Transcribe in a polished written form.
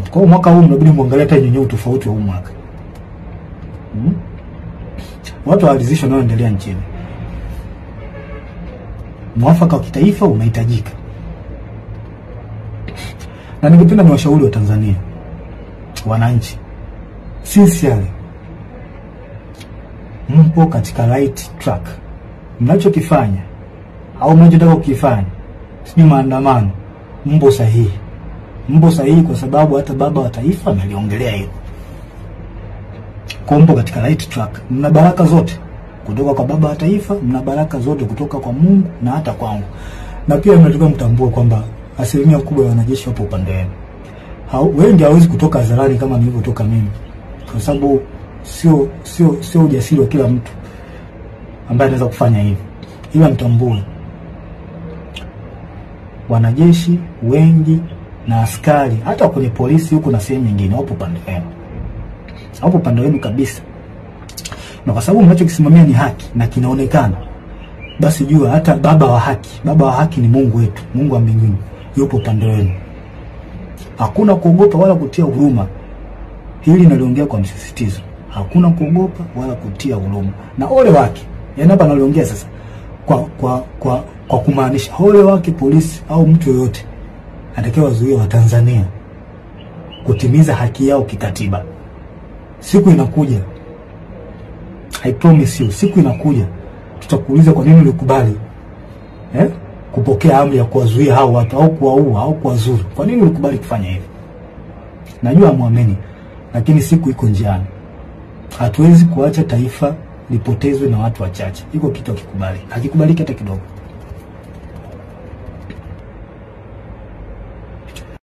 Kwa hiyo mwaka huu mnabidi muangalie hata yenyewe tofauti wa huu mwaka. Watu waalizishwa nao endelea nchini. Mwafaka wa kitaifa unahitajika. Na ningependa niwashauri wa Tanzania, wananchi, sincerely, mpo katika right track. Mnachokifanya au mnachotaka kukifanya, sio maandamano, mpo sahihi. Mpo sahihi kwa sababu hata baba wa taifa ameliongelea hilo. Kwa mpo katika right track. Mna baraka zote kutoka kwa baba wa taifa, mna baraka zote kutoka kwa Mungu na hata kwangu. Na pia mnataka mtambue kwamba asilimia kubwa ya wanajeshi wapo upande wenu. Wengi hawezi kutoka hadharani kama nilivyotoka mimi. Kwa sababu sio ujasiri wa kila mtu ambaye anaweza kufanya hivi. Ila mtambue wanajeshi wengi na askari hata kwenye polisi huko na sehemu nyingine wapo upande wenu. Hapo upande wenu kabisa. Na kwa sababu mnachokisimamia ni haki na kinaonekana, basi jua hata baba wa haki ni Mungu wetu, Mungu wa mbinguni, yupo upande wenu. Hakuna kuogopa wala kutia huruma. Hili naliongea kwa msisitizo. Hakuna kuogopa wala kutia huruma. Na ole wake, yani hapa naliongea sasa kwa kumaanisha ole wake polisi au mtu yoyote atakayewazuia wa Tanzania kutimiza haki yao kikatiba. Siku inakuja, I promise you, siku inakuja tutakuuliza kwa nini ulikubali kupokea amri ya kuwazuia hao watu au kuwaua au kuwazuru. Kwa nini ulikubali kufanya hivi? Najua muamini, lakini siku iko njiani. Hatuwezi kuacha taifa lipotezwe na watu wachache. Iko kitu hakikubaliki hata kidogo.